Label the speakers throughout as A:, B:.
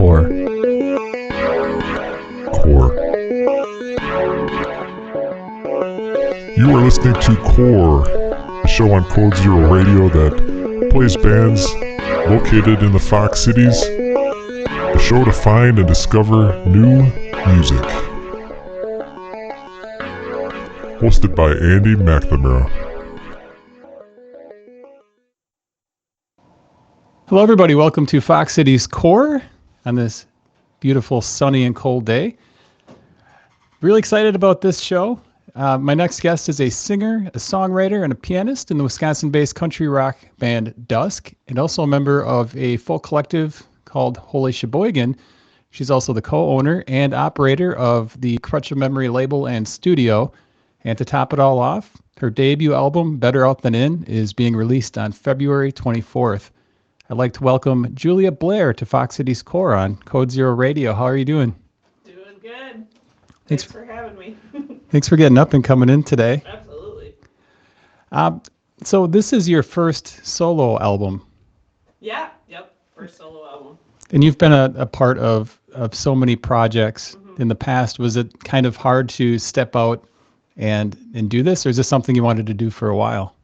A: Core.
B: You are listening to Core, a show on Code Zero Radio that plays bands located in the Fox Cities. A show to find and discover new music. Hosted by Andy McNamara.
A: Hello, everybody. Welcome to Fox Cities Core on this beautiful, sunny, and cold day. Really excited about this show. My next guest is a singer, a songwriter, and a pianist in the Wisconsin-based country rock band Dusk, and also a member of a folk collective called Holy Sheboygan. She's also the co-owner and operator of the Crutch of Memory label and studio. And to top it all off, her debut album, Better Out Than In, is being released on February 24th. I'd like to welcome Julia Blair to Fox Cities Core on Code Zero Radio. How are you doing?
C: Doing good. Thanks for having me.
A: Thanks for getting up and coming in today.
C: Absolutely.
A: So this is your first solo album.
C: Yep. First solo album.
A: And you've been a part of so many projects in the past. Was it kind of hard to step out and do this, or is this something you wanted to do for a while?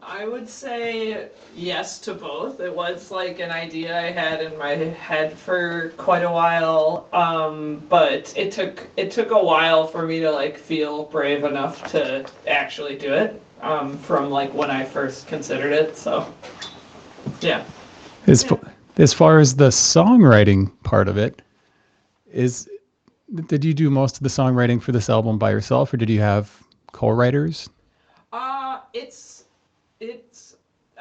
C: I would say yes to both. It was like an idea I had in my head for quite a while, but it took a while for me to like feel brave enough to actually do it. From like when I first considered it. So, yeah.
A: As far as the songwriting part of it, did you do most of the songwriting for this album by yourself, or did you have co-writers?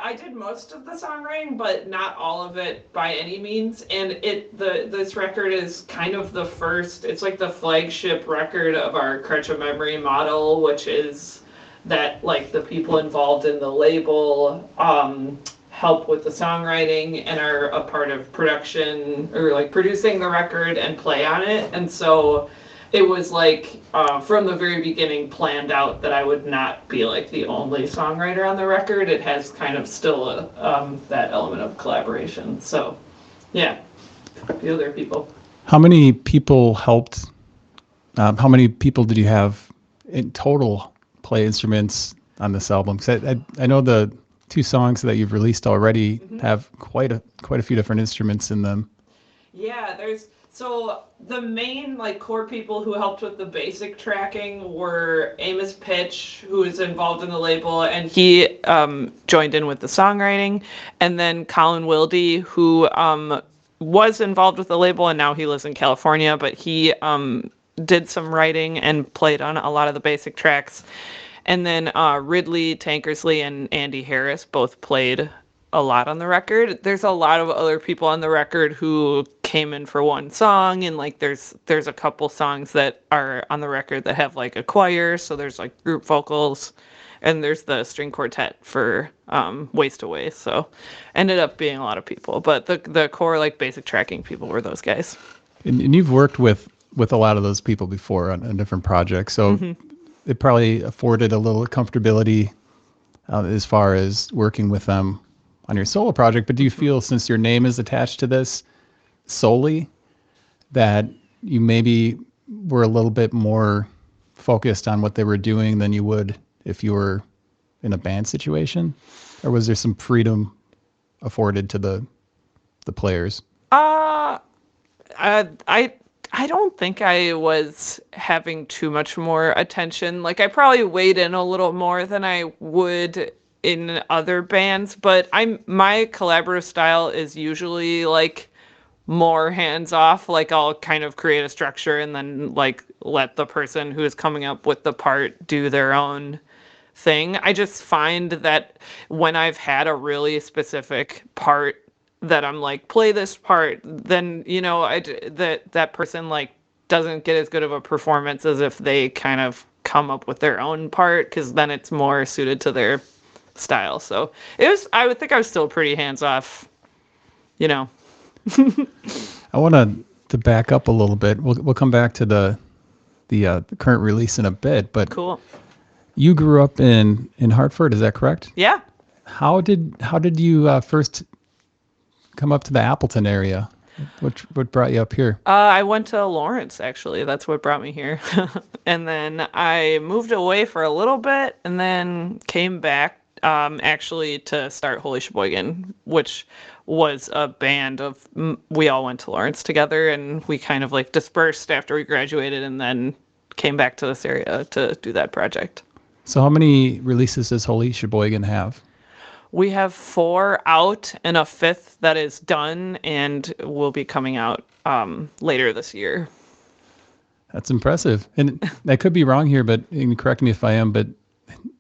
C: I did most of the songwriting, but not all of it by any means. And this record is kind of the first. It's like the flagship record of our Crutch of Memory model, which is that like the people involved in the label help with the songwriting and are a part of production or like producing the record and play on it. And so it was like from the very beginning planned out that I would not be like the only songwriter on the record. It has kind of still that element of collaboration. So yeah, the other people.
A: How many people helped? How many people did you have in total play instruments on this album? Because I know the two songs that you've released already have quite a few different instruments in them.
C: Yeah, so the main like core people who helped with the basic tracking were Amos Pitch, who is involved in the label, and he joined in with the songwriting, and then Colin Wilde, who was involved with the label and now he lives in California, but he did some writing and played on a lot of the basic tracks. And then Ridley Tankersley and Andy Harris both played a lot on the record. There's a lot of other people on the record who came in for one song, and like there's a couple songs that are on the record that have like a choir, so there's like group vocals, and there's the string quartet for Waste Away. So ended up being a lot of people, but the core like basic tracking people were those guys.
A: And you've worked with a lot of those people before on different projects, so it probably afforded a little comfortability as far as working with them on your solo project. But do you feel, since your name is attached to this solely, that you maybe were a little bit more focused on what they were doing than you would if you were in a band situation? Or was there some freedom afforded to the players?
C: I don't think I was having too much more attention. Like I probably weighed in a little more than I would in other bands, but my collaborative style is usually like more hands off. Like I'll kind of create a structure and then like let the person who is coming up with the part do their own thing. I just find that when I've had a really specific part that I'm like, play this part, then, you know, that person like doesn't get as good of a performance as if they kind of come up with their own part, because then it's more suited to their style. So I would think I was still pretty hands off, you know.
A: I want to back up a little bit. We'll come back to the current release in a bit, but
C: cool.
A: You grew up in Hartford, is that correct?
C: Yeah.
A: How did you first come up to the Appleton area? What brought you up here?
C: I went to Lawrence, actually. That's what brought me here. And then I moved away for a little bit and then came back actually to start Holy Sheboygan, which was a band of, we all went to Lawrence together and we kind of like dispersed after we graduated and then came back to this area to do that project.
A: So how many releases does Holy Sheboygan have?
C: We have 4 out and a 5th that is done and will be coming out later this year.
A: That's impressive. And I could be wrong here, but you can correct me if I am, but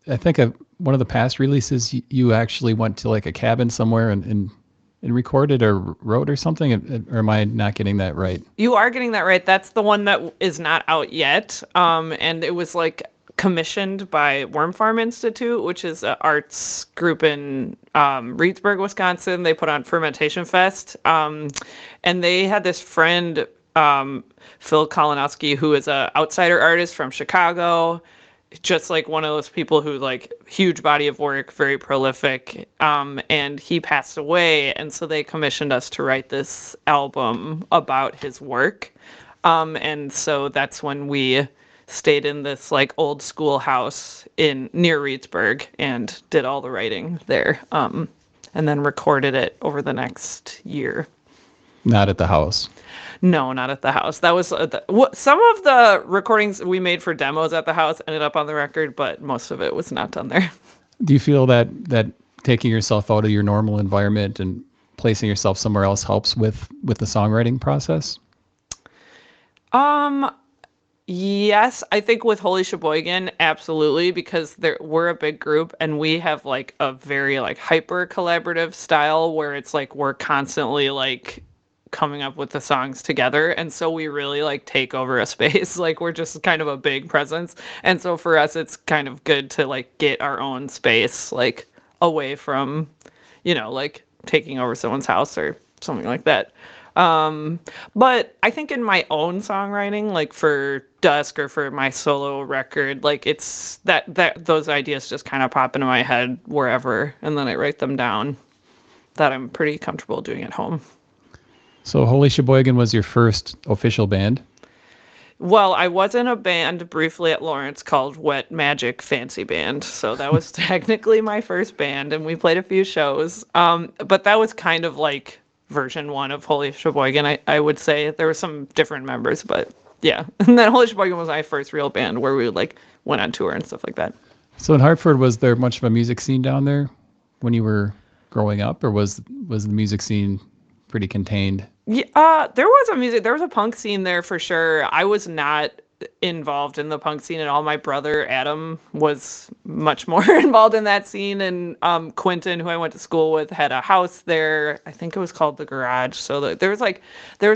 A: I think one of the past releases, you actually went to like a cabin somewhere and recorded or wrote or something, or am I not getting that right?
C: You are getting that right. That's the one that is not out yet. And it was like commissioned by Worm Farm Institute, which is an arts group in Reedsburg, Wisconsin. They put on Fermentation Fest. And they had this friend, Phil Kalinowski, who is an outsider artist from Chicago, just like one of those people who like huge body of work, very prolific. And he passed away. And so they commissioned us to write this album about his work. And so that's when we stayed in this like old schoolhouse near Reedsburg and did all the writing there. And then recorded it over the next year.
A: Not at the house.
C: No, not at the house. That was some of the recordings we made for demos at the house ended up on the record, but most of it was not done there.
A: Do you feel that taking yourself out of your normal environment and placing yourself somewhere else helps with the songwriting process?
C: Yes, I think with Holy Sheboygan, absolutely, because we're a big group and we have like a very like hyper collaborative style where it's like we're constantly like coming up with the songs together, and so we really like take over a space. Like we're just kind of a big presence, and so for us it's kind of good to like get our own space like away from, like taking over someone's house or something like that. But I think in my own songwriting, like for Dusk or for my solo record, like it's that those ideas just kind of pop into my head wherever, and then I write them down. That I'm pretty comfortable doing at home.
A: So Holy Sheboygan was your first official band?
C: Well, I was in a band briefly at Lawrence called Wet Magic Fancy Band. So that was technically my first band, and we played a few shows. But that was kind of like version 1 of Holy Sheboygan, I would say. There were some different members, but yeah. And then Holy Sheboygan was my first real band where we like went on tour and stuff like that.
A: So in Hartford, was there much of a music scene down there when you were growing up, or was the music scene pretty contained?
C: Yeah, there was a punk scene there for sure. I was not involved in the punk scene at all. My brother Adam was much more involved in that scene, and Quentin, who I went to school with, had a house there. I think it was called the Garage. So there was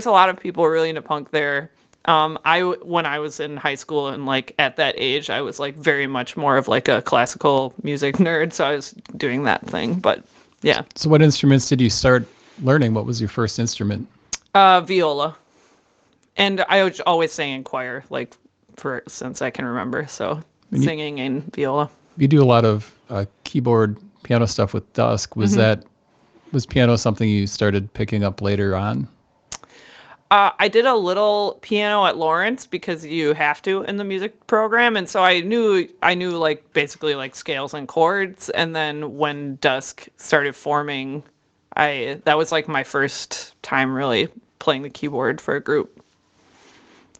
C: a lot of people really into punk there. When I was in high school and like at that age, I was like very much more of like a classical music nerd, so I was doing that thing. But yeah.
A: So what instruments did you start learning? What was your first instrument?
C: Viola. And I always sang in choir, like since I can remember. So singing and viola.
A: You do a lot of keyboard piano stuff with Dusk. Was piano something you started picking up later on?
C: I did a little piano at Lawrence because you have to in the music program, and so I knew like basically like scales and chords. And then when Dusk started forming, that was like my first time really playing the keyboard for a group.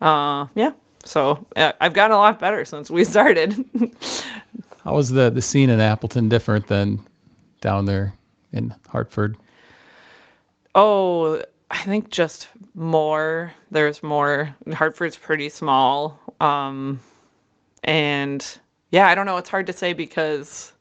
C: Yeah. So I've gotten a lot better since we started.
A: How was the scene in Appleton different than down there in Hartford?
C: Oh, I think just more. There's more. Hartford's pretty small. And yeah, I don't know. It's hard to say because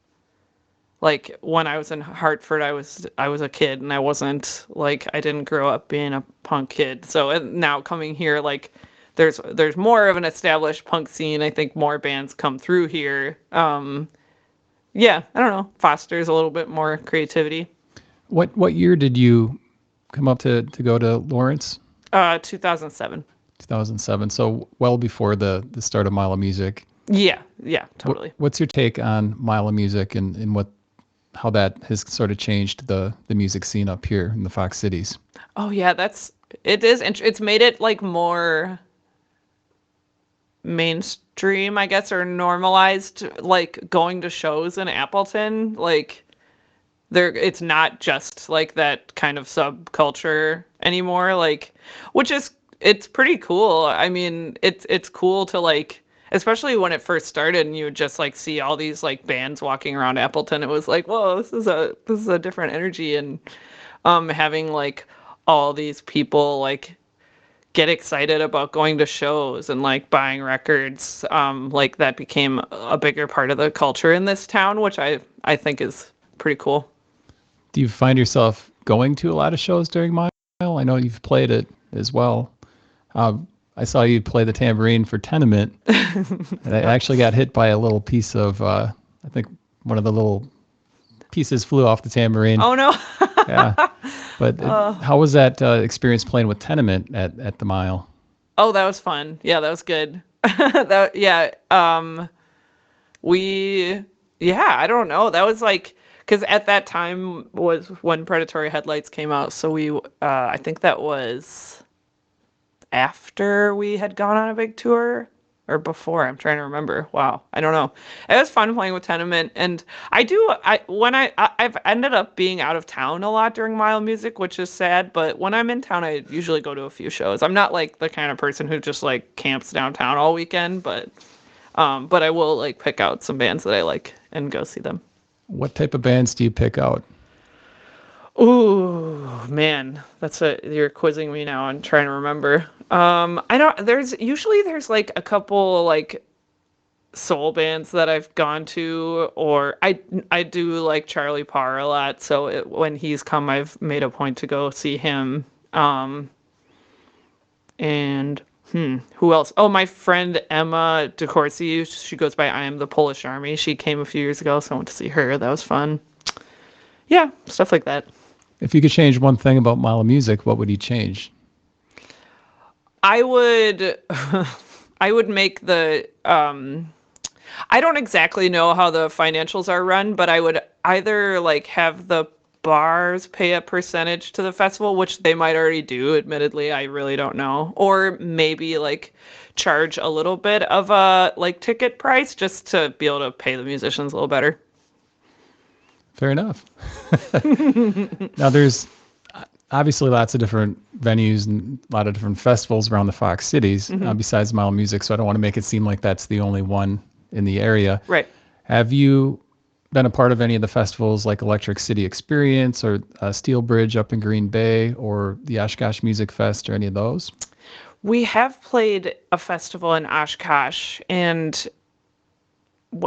C: like when I was in Hartford, I was a kid and I didn't grow up being a punk kid. So now coming here, like there's more of an established punk scene. I think more bands come through here. Yeah, I don't know. Fosters a little bit more creativity.
A: What year did you come up to go to Lawrence?
C: 2007.
A: 2007. So well before the start of Mile of Music.
C: Yeah, totally.
A: What's your take on Mile of Music and what how that has sort of changed the music scene up here in the Fox Cities.
C: Oh yeah, it's made it like more mainstream, I guess, or normalized, like going to shows in Appleton. Like it's not just like that kind of subculture anymore, like, which is, it's pretty cool. I mean, it's cool to like, especially when it first started and you would just like see all these like bands walking around Appleton. It was like, whoa, this is a different energy. And having like all these people like get excited about going to shows and like buying records, like that became a bigger part of the culture in this town, which I think is pretty cool.
A: Do you find yourself going to a lot of shows during Mile? I know you've played it as well. I saw you play the tambourine for Tenement, and I actually got hit by a little piece of, I think one of the little pieces flew off the tambourine.
C: Oh no.
A: Yeah. But how was that experience playing with Tenement at the Mile?
C: Oh, that was fun. Yeah, that was good. Yeah. I don't know. That was like, because at that time was when Predatory Headlights came out. So I think that was after we had gone on a big tour or before. I'm trying to remember. Wow. I don't know. It was fun playing with Tenement. And I've ended up being out of town a lot during Mile Music, which is sad. But when I'm in town, I usually go to a few shows. I'm not like the kind of person who just like camps downtown all weekend, but I will like pick out some bands that I like and go see them.
A: What type of bands do you pick out?
C: Ooh, man, you're quizzing me now. I'm trying to remember. There's like a couple like soul bands that I've gone to, or I do like Charlie Parr a lot. So when he's come, I've made a point to go see him. And who else? Oh, my friend Emma DeCourcy, she goes by I Am the Polish Army. She came a few years ago, so I went to see her. That was fun. Yeah, stuff like that.
A: If you could change one thing about Mile Music, what would you change?
C: I would make the I don't exactly know how the financials are run, but I would either like have the bars pay a percentage to the festival, which they might already do, admittedly, I really don't know, or maybe like charge a little bit of a like ticket price just to be able to pay the musicians a little better.
A: Fair enough. Now, there's obviously lots of different venues and a lot of different festivals around the Fox Cities, besides Mile Music, so I don't want to make it seem like that's the only one in the area.
C: Right.
A: Have you been a part of any of the festivals like Electric City Experience or Steel Bridge up in Green Bay or the Oshkosh Music Fest or any of those?
C: We have played a festival in Oshkosh, and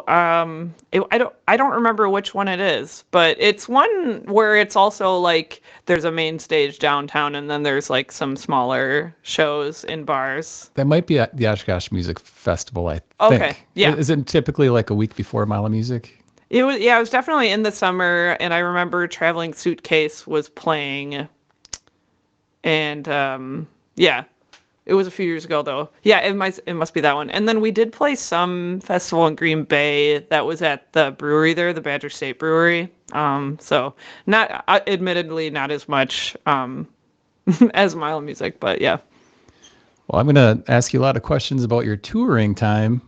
C: I don't remember which one it is, but it's one where it's also like there's a main stage downtown and then there's like some smaller shows in bars.
A: That might be at the Oshkosh Music Festival, I think.
C: Okay, yeah.
A: Is it typically like a week before Mile of Music?
C: It was definitely in the summer, and I remember Traveling Suitcase was playing, and yeah. It was a few years ago, though. Yeah, it must be that one. And then we did play some festival in Green Bay that was at the brewery there, the Badger State Brewery. So not admittedly not as much as Mile of Music, but yeah.
A: Well, I'm going to ask you a lot of questions about your touring time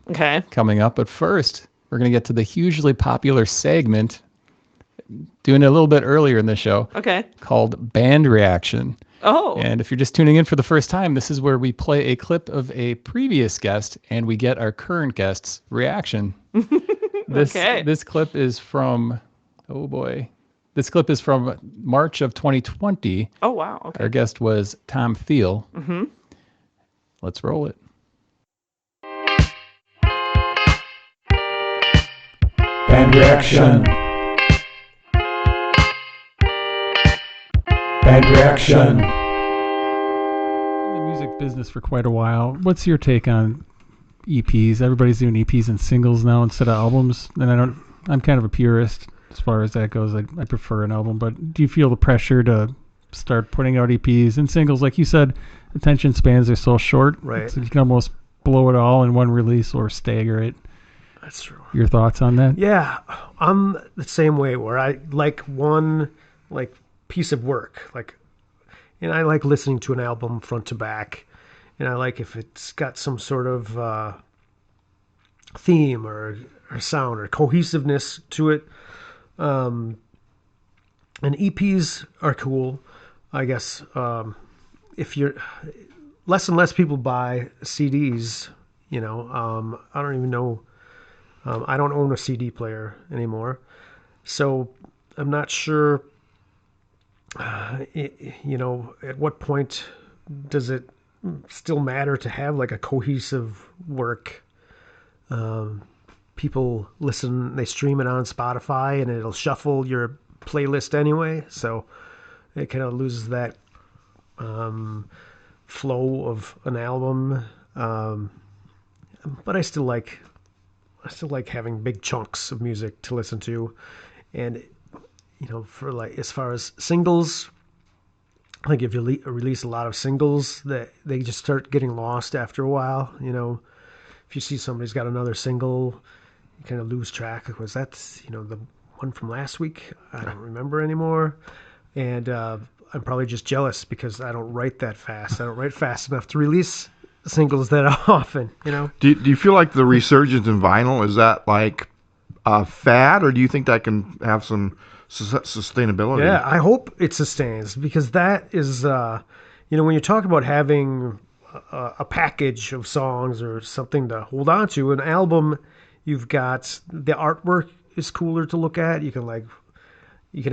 A: coming up. But first, we're going to get to the hugely popular segment, doing it a little bit earlier in the show, called Band Reaction.
C: Oh.
A: And if you're just tuning in for the first time, this is where we play a clip of a previous guest and we get our current guest's reaction. This clip is from, this clip is from March of 2020.
C: Oh, wow. Okay.
A: Our guest was Tom Thiel.
C: Mm-hmm.
A: Let's roll it.
D: Band reaction. Band reaction.
E: In the music business for quite a while. What's your take on EPs? Everybody's doing EPs and singles now instead of albums. And I'm kind of a purist as far as that goes. I prefer an album. But do you feel the pressure to start putting out EPs and singles? Like you said, attention spans are so short.
D: Right.
E: So you can almost blow it all in one release or stagger it.
F: That's true.
E: Your thoughts on that?
F: Yeah, I'm the same way where I like one like piece of work, and I like listening to an album front to back, and I like if it's got some sort of theme or sound or cohesiveness to it. And EPs are cool, I guess. If you're less and less people buy CDs, I don't even know. I don't own a CD player anymore, so I'm not sure. At what point does it still matter to have like a cohesive work? People listen, they stream it on Spotify, and it'll shuffle your playlist anyway, so it kind of loses that flow of an album. But I still like having big chunks of music to listen to, and for like as far as singles, like if you release a lot of singles, that they just start getting lost after a while. If you see somebody's got another single, you kind of lose track. Was that the one from last week? I don't remember anymore, and I'm probably just jealous because I don't write that fast. I don't write fast enough to release singles that often.
G: Do you feel like the resurgence in vinyl, is that like a fad, or do you think that can have some sustainability?
F: Yeah, I hope it sustains, because that is, when you talk about having a package of songs or something to hold on to, an album, you've got the artwork is cooler to look at. You can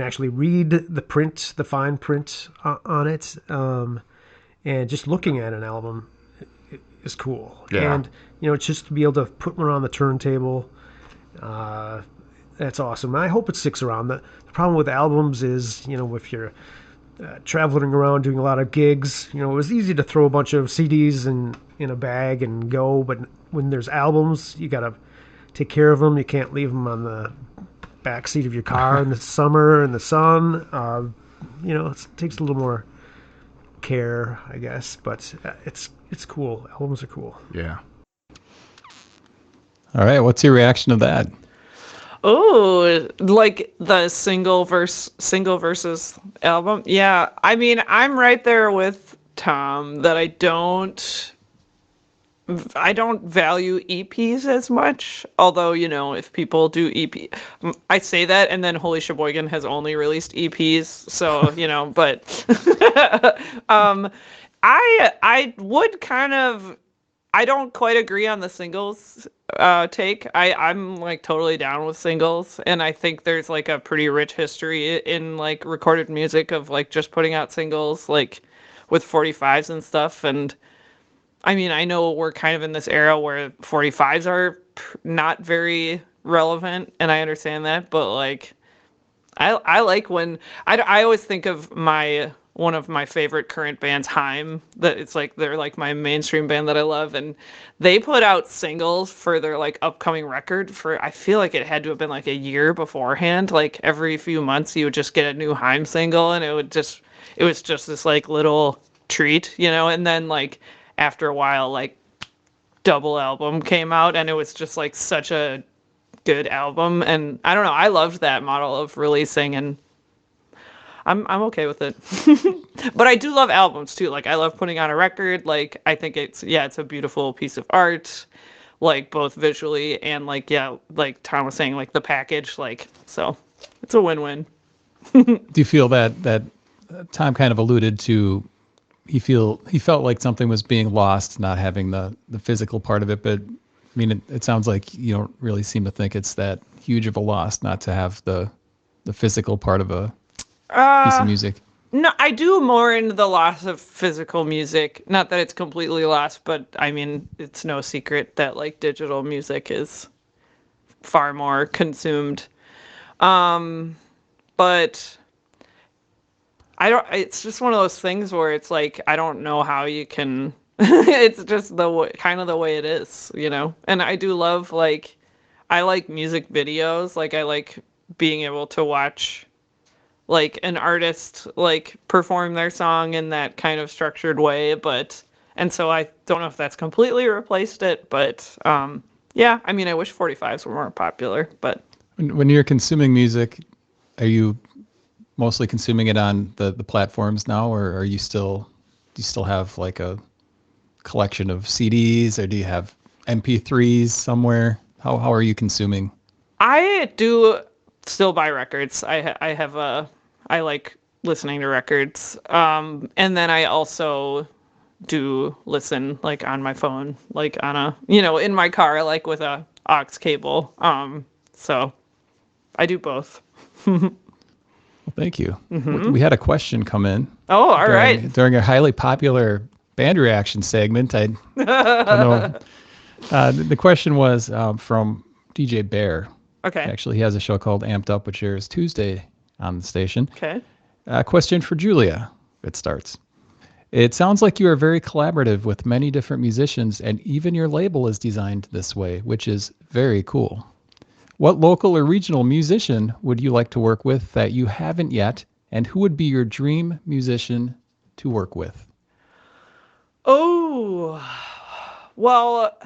F: actually read the fine print on it, and just looking at an album is cool.
G: Yeah.
F: And just to be able to put one on the turntable, that's awesome. And I hope it sticks around. The problem with albums is, if you're traveling around doing a lot of gigs, it was easy to throw a bunch of CDs in a bag and go. But when there's albums, you got to take care of them. You can't leave them on the back seat of your car in the summer in the sun. It takes a little more care, I guess. But it's cool. Albums are cool.
G: Yeah.
A: All right. What's your reaction to that?
C: Oh, like the single versus album. Yeah, I mean, I'm right there with Tom that I don't value EPs as much. Although, if people do EP, I say that, and then Holy Sheboygan has only released EPs, so but I would kind of. I don't quite agree on the singles take. I'm like totally down with singles, and I think there's like a pretty rich history in like recorded music of like just putting out singles like with 45s and stuff. And I mean, I know we're kind of in this era where 45s are not very relevant, and I understand that, but like I like when I always think of one of my favorite current bands, Haim, that it's like they're like my mainstream band that I love, and they put out singles for their like upcoming record for, I feel like it had to have been like a year beforehand. Like every few months you would just get a new Haim single, and it was just this like little treat, and then like after a while like double album came out, and it was just like such a good album. And I don't know, I loved that model of releasing, and I'm okay with it. But I do love albums too. Like I love putting on a record. Like I think it's a beautiful piece of art, like both visually and like like Tom was saying, like the package, like, so it's a win-win.
A: Do you feel that Tom kind of alluded to, he felt like something was being lost, not having the physical part of it, but I mean, it sounds like you don't really seem to think it's that huge of a loss not to have the physical part of a piece of music.
C: No, I do more in the loss of physical music. Not that it's completely lost, but I mean, it's no secret that like digital music is far more consumed. But it's just one of those things where it's like, I don't know how you can, it's just kind of the way it is, And I do love, like, I like music videos. Like, I like being able to watch like an artist like perform their song in that kind of structured way, and so I don't know if that's completely replaced it, but Yeah, I mean, I wish 45s were more popular, but
A: When you're consuming music, are you mostly consuming it on the platforms now, or are you still do you still have like a collection of CDs, or do you have MP3s somewhere? How are you consuming?
C: I do still buy records. I have I like listening to records. And then I also do listen like on my phone, like on a, in my car, like with a aux cable. So I do both.
A: Well, thank you. We had a question come in
C: Oh, all right.
A: during a highly popular band reaction segment. I don't know. The question was from DJ Bear.
C: Okay.
A: Actually, he has a show called Amped Up, which airs Tuesday on the station.
C: Okay.
A: Question for Julia. It starts. It sounds like you are very collaborative with many different musicians, and even your label is designed this way, which is very cool. What local or regional musician would you like to work with that you haven't yet, and who would be your dream musician to work with?
C: Oh, well,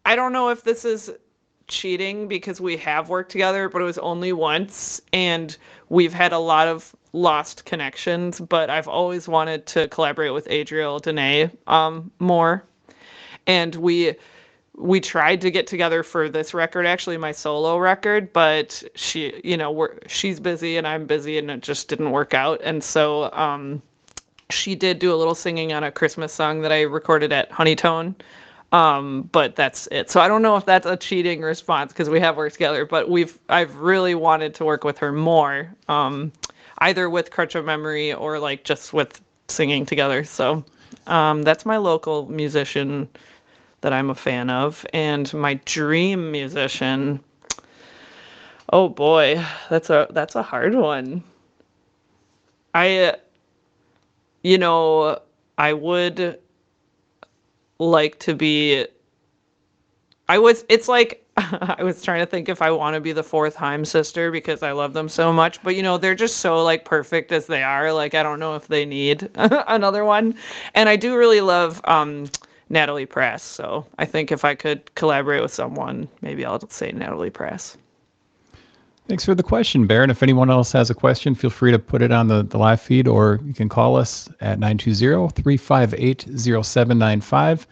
C: I don't know if this is cheating because we have worked together, but it was only once, and we've had a lot of lost connections. But I've always wanted to collaborate with Adriel Dene more, and we tried to get together for this record, actually my solo record, but she's busy and I'm busy, and it just didn't work out. And so she did do a little singing on a Christmas song that I recorded at Honeytone. But that's it. So I don't know if that's a cheating response because we have worked together, but I've really wanted to work with her more, either with Crutch of Memory or like just with singing together. So that's my local musician that I'm a fan of. And my dream musician, oh boy, that's a hard one. I I would like to be it's like I was trying to think if I want to be the fourth Heim sister because I love them so much, but they're just so like perfect as they are. Like I don't know if they need another one. And I do really love Natalie Press, so I think if I could collaborate with someone, maybe I'll say Natalie Press.
A: Thanks for the question, Bear. And if anyone else has a question, feel free to put it on the live feed, or you can call us at 920-358-0795.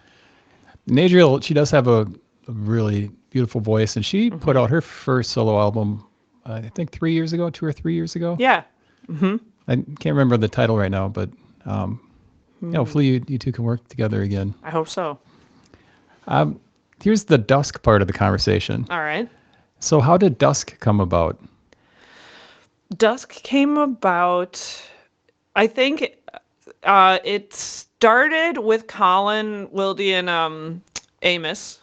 A: And Adriel, she does have a really beautiful voice, and she put out her first solo album, I think 2 or 3 years ago.
C: Yeah.
A: I can't remember the title right now, but hopefully you two can work together again.
C: I hope so.
A: Here's the Dusk part of the conversation.
C: All right.
A: So how did Dusk come about?
C: Dusk came about, I think it started with Colin, Wilde, and Amos.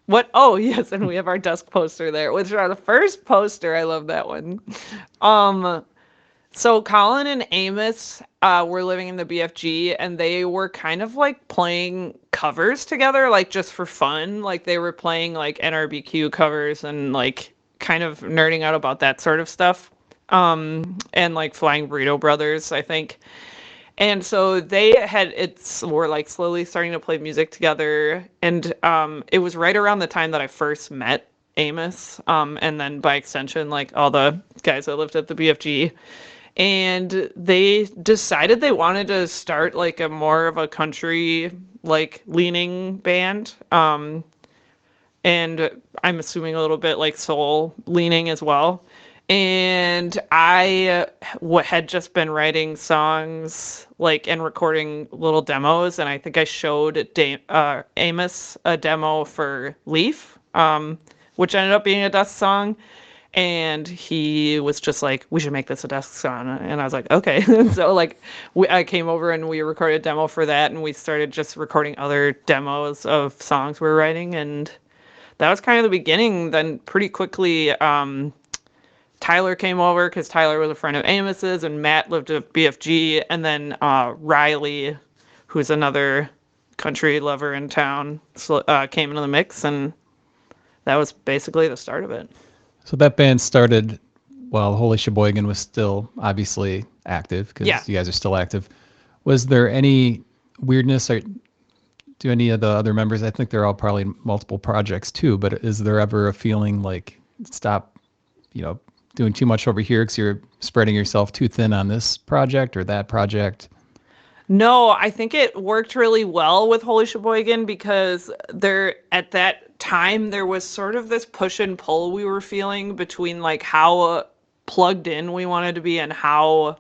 C: What? Oh, yes, and we have our Dusk poster there, which is the first poster. I love that one. So Colin and Amos were living in the BFG, and they were kind of like playing covers together, like just for fun. Like they were playing like NRBQ covers and like kind of nerding out about that sort of stuff. And like Flying Burrito Brothers, I think. And so they were like slowly starting to play music together. And it was right around the time that I first met Amos. And then by extension, like all the guys that lived at the BFG. And they decided they wanted to start like a more of a country like leaning band. And I'm assuming a little bit like soul leaning as well. And I had just been writing songs like and recording little demos, and I think I showed Amos a demo for Leaf, which ended up being a Dusk song. And he was just like, we should make this a Dusk song. And I was like, okay. So like I came over and we recorded a demo for that, and we started just recording other demos of songs we were writing. And that was kind of the beginning. Then pretty quickly, Tyler came over because Tyler was a friend of Amos's, and Matt lived at BFG. And then Riley, who's another country lover in town, came into the mix. And that was basically the start of it.
A: So that band started while Holy Sheboygan was still obviously active, because you guys are still active. Was there any weirdness to do any of the other members, I think they're all probably multiple projects too, but is there ever a feeling like stop, doing too much over here because you're spreading yourself too thin on this project or that project?
C: No, I think it worked really well with Holy Sheboygan because at that time there was sort of this push and pull we were feeling between like how plugged in we wanted to be and how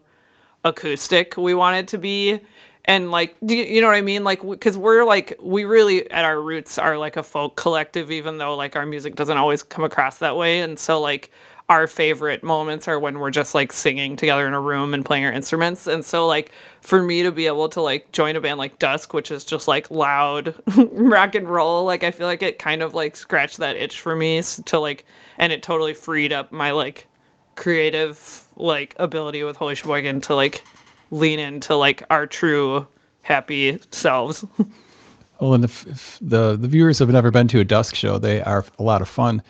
C: acoustic we wanted to be. And like, do you know what I mean? Like, because we really at our roots are like a folk collective, even though like our music doesn't always come across that way. And so like our favorite moments are when we're just like singing together in a room and playing our instruments. And so like for me to be able to like join a band like Dusk, which is just like loud rock and roll, like I feel like it kind of like scratched that itch for me to like, and it totally freed up my like creative like ability with Holy Sheboygan to like lean into like our true happy selves.
A: Well, and if the viewers have never been to a Dusk show, they are a lot of fun.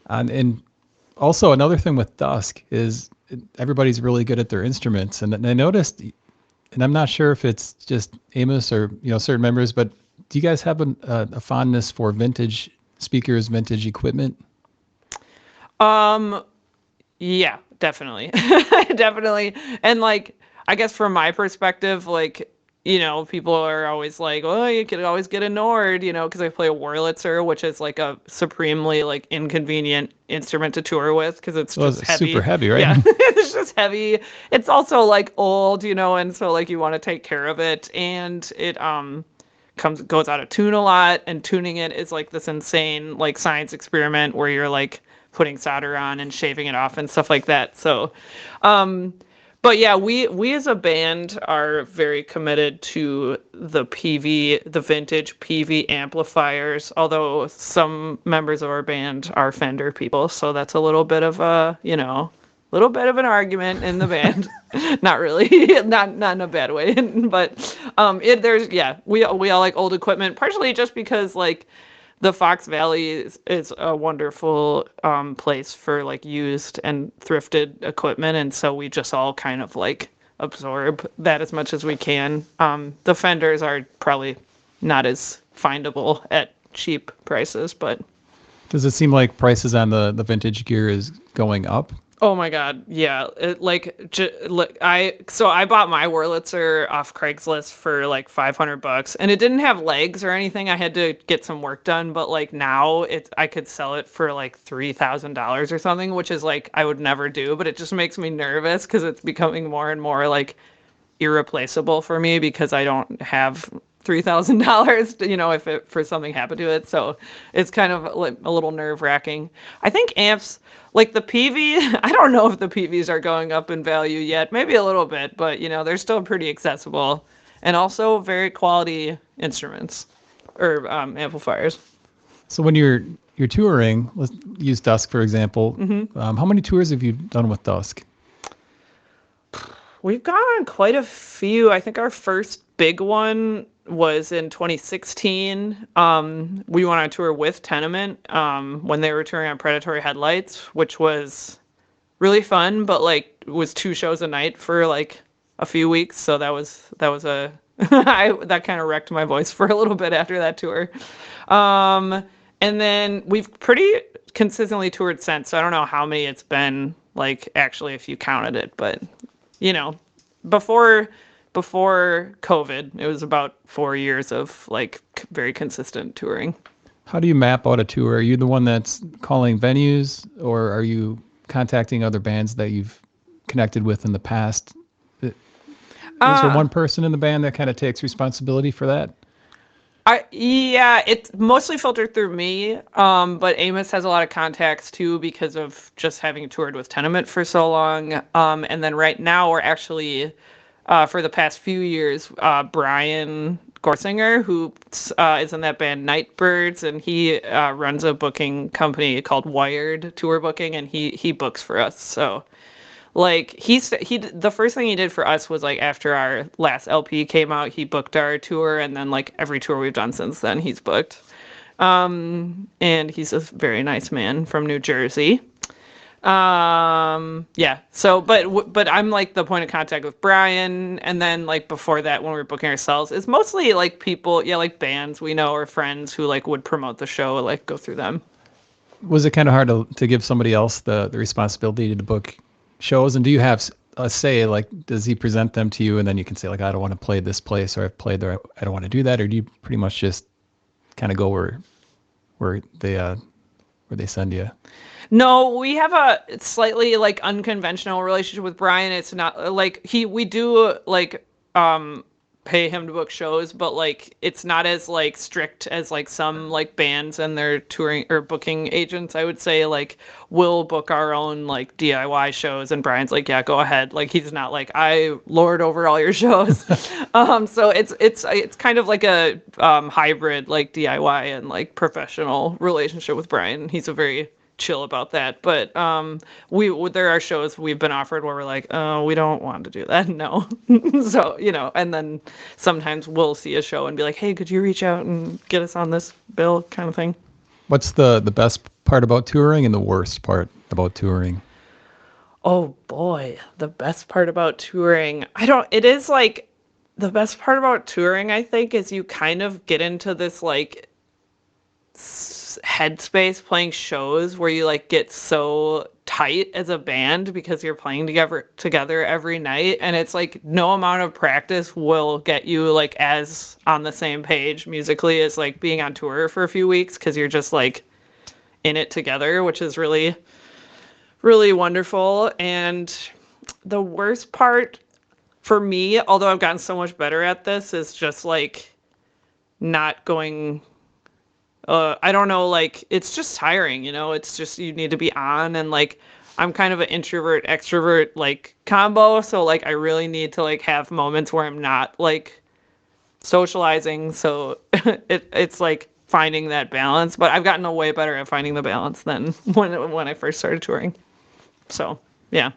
A: And also another thing with Dusk is everybody's really good at their instruments. And I noticed, and I'm not sure if it's just Amos or certain members, but do you guys have a fondness for vintage speakers, vintage equipment?
C: Yeah, definitely. Definitely. And like, I guess from my perspective, like, people are always like, oh, you could always get a Nord, because I play a Wurlitzer, which is like a supremely like inconvenient instrument to tour with because it's just
A: it's
C: heavy.
A: super heavy, right?
C: Yeah, it's just heavy. It's also like old, and so like you want to take care of it, and it goes out of tune a lot, and tuning it is like this insane like science experiment where you're like putting solder on and shaving it off and stuff like that. So, but yeah, we as a band are very committed to the vintage PV amplifiers, although some members of our band are Fender people, so that's a little bit of little bit of an argument in the band. Not really, not in a bad way, but we all like old equipment, partially just because like the Fox Valley is a wonderful place for like used and thrifted equipment, and so we just all kind of like absorb that as much as we can. The Fenders are probably not as findable at cheap prices, but
A: Does it seem like prices on the vintage gear is going up?
C: oh my God, yeah. I bought my Wurlitzer off Craigslist for like $500, and it didn't have legs or anything. I had to get some work done, but like now I could sell it for like $3,000 or something, which is like I would never do, but it just makes me nervous because it's becoming more and more like irreplaceable for me because I don't have $3,000, if something happened to it. So it's kind of like a little nerve wracking. I think amps, like the PV, I don't know if the PVs are going up in value yet, maybe a little bit, but they're still pretty accessible and also very quality instruments or amplifiers.
A: So when you're touring, let's use Dusk for example. How many tours have you done with Dusk?
C: We've gone on quite a few. I think our first big one was in 2016. We went on a tour with Tenement when they were touring on Predatory Headlights, which was really fun, but like it was 2 shows a night for like a few weeks. So that was that kind of wrecked my voice for a little bit after that tour. And then we've pretty consistently toured since. So I don't know how many it's been, like actually if you counted it, but before COVID, it was about 4 years of like very consistent touring.
A: How do you map out a tour? Are you the one that's calling venues, or are you contacting other bands that you've connected with in the past? Is there one person in the band that kind of takes responsibility for that?
C: Yeah, it's mostly filtered through me, but Amos has a lot of contacts too because of just having toured with Tenement for so long. And then right now we're actually, for the past few years, Brian Gorsinger, who is in that band Nightbirds, and he runs a booking company called Wired Tour Booking, and he books for us. So like he the first thing he did for us was like after our last LP came out, he booked our tour, and then like every tour we've done since then he's booked. And he's a very nice man from New Jersey. Yeah. So, but I'm like the point of contact with Brian, and then like before that, when we were booking ourselves, it's mostly like people, yeah, like bands we know or friends who like would promote the show, like go through them.
A: Was it kind of hard to give somebody else the responsibility to book shows? And do you have a say, like, does he present them to you and then you can say, like, I don't want to play this place, or I've played there, I don't want to do that? Or do you pretty much just kind of go where they send you?
C: No, we have a slightly like unconventional relationship with Brian. It's not like we do like pay him to book shows, but like it's not as like strict as like some like bands and their touring or booking agents. I would say like we'll book our own like DIY shows, and Brian's like, yeah, go ahead. Like he's not like I lord over all your shows. So it's kind of like a hybrid like DIY and like professional relationship with Brian. He's a very chill about that, but there are shows we've been offered where we're like, oh, we don't want to do that. No. So and then sometimes we'll see a show and be like, hey, could you reach out and get us on this bill, kind of thing.
A: What's the best part about touring and the worst part about touring?
C: Oh boy, the best part about touring, it is like the best part about touring, I think, is you kind of get into this like headspace playing shows where you like get so tight as a band because you're playing together every night, and it's like no amount of practice will get you like as on the same page musically as like being on tour for a few weeks, because you're just like in it together, which is really, really wonderful. And the worst part for me, although I've gotten so much better at this, is just like not going I don't know, like, it's just tiring, it's just, you need to be on, and, like, I'm kind of an introvert, extrovert, like, combo, so, like, I really need to, like, have moments where I'm not, like, socializing, so it's, like, finding that balance, but I've gotten way better at finding the balance than when I first started touring, so, yeah.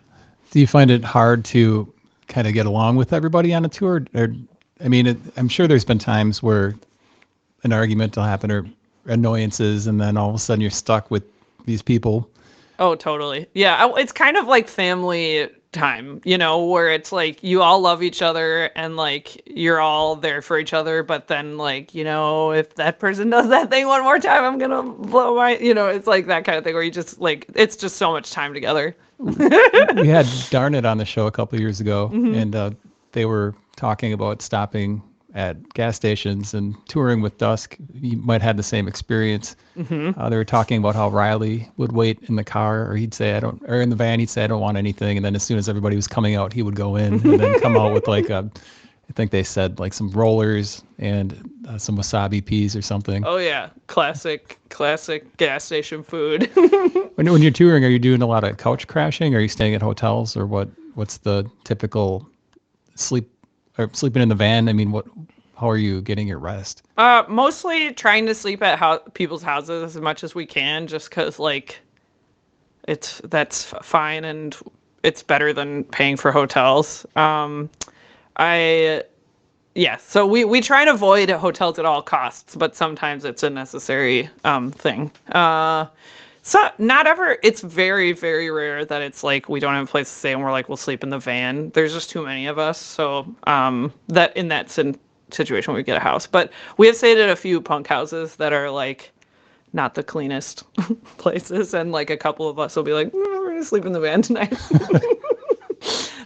A: Do you find it hard to kind of get along with everybody on a tour? Or, I mean, I'm sure there's been times where an argument will happen, or annoyances, and then all of a sudden you're stuck with these people.
C: Oh, totally. Yeah, it's kind of like family time, where it's like you all love each other and like you're all there for each other, but then like, if that person does that thing one more time, I'm gonna blow my, it's like that kind of thing where you just like, it's just so much time together.
A: We had Darn It on the show a couple of years ago,
C: Mm-hmm.
A: and they were talking about stopping at gas stations and touring with Dusk. You might have the same experience.
C: Mm-hmm.
A: They were talking about how Riley would wait in the car, or he'd say, or in the van, he'd say, I don't want anything. And then as soon as everybody was coming out, he would go in and then come out with like I think they said like some rollers and some wasabi peas or something.
C: Oh yeah. Classic gas station food.
A: When you're touring, are you doing a lot of couch crashing? Are you staying at hotels, or what's the typical sleeping in the van? I mean, how are you getting your rest?
C: Mostly trying to sleep at people's houses as much as we can, just because like that's fine and it's better than paying for hotels. So we try and avoid hotels at all costs, but sometimes it's a necessary thing. So not ever. It's very, very rare that it's like we don't have a place to stay and we're like we'll sleep in the van. There's just too many of us, so that in that situation we get a house. But we have stayed at a few punk houses that are like not the cleanest places, and like a couple of us will be like, we're gonna sleep in the van tonight.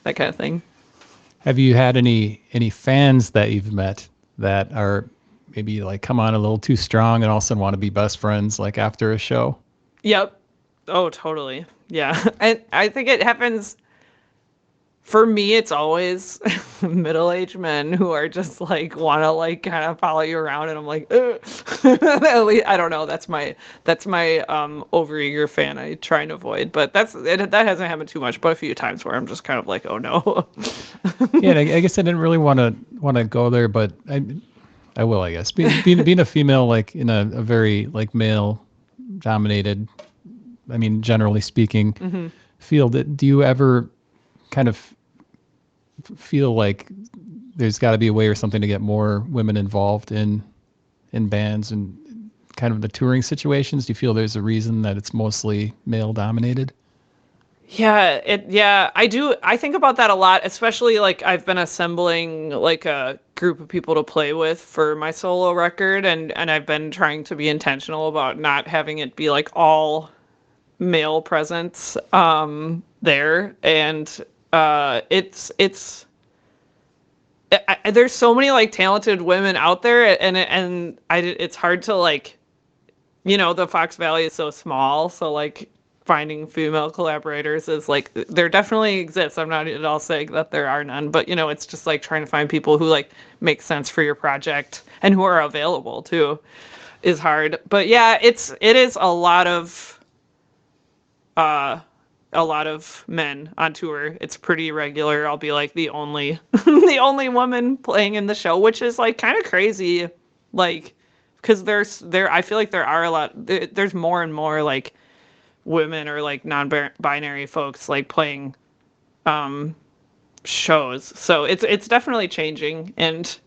C: That kind of thing.
A: Have you had any fans that you've met that are maybe like come on a little too strong and all of a sudden want to be best friends like after a show?
C: Yep. Oh, totally. Yeah. And I think it happens. For me, it's always middle-aged men who are just like want to like kind of follow you around, and I'm like, at least, I don't know. That's my overeager fan I try and avoid, but that hasn't happened too much, but a few times where I'm just kind of like, oh no.
A: Yeah, I guess I didn't really want to go there, but I will, I guess. Being a female, like in a very like male-dominated, I mean, generally speaking,
C: Mm-hmm.
A: field. Do you ever kind of feel like there's got to be a way or something to get more women involved in bands and kind of the touring situations? Do you feel there's a reason that it's mostly male dominated?
C: Yeah, I do. I think about that a lot, especially like I've been assembling like a group of people to play with for my solo record, and I've been trying to be intentional about not having it be like all male presence there, and it's there's so many like talented women out there, it's hard to like, the Fox Valley is so small, so like finding female collaborators is like there definitely exists. I'm not at all saying that there are none, but it's just like trying to find people who like make sense for your project and who are available too is hard. But yeah, it is uh a lot of men on tour. It's pretty regular. I'll be like the only the only woman playing in the show, which is like kind of crazy, like because I feel like there are there's more and more like women or like non-binary folks like playing shows. So it's definitely changing, and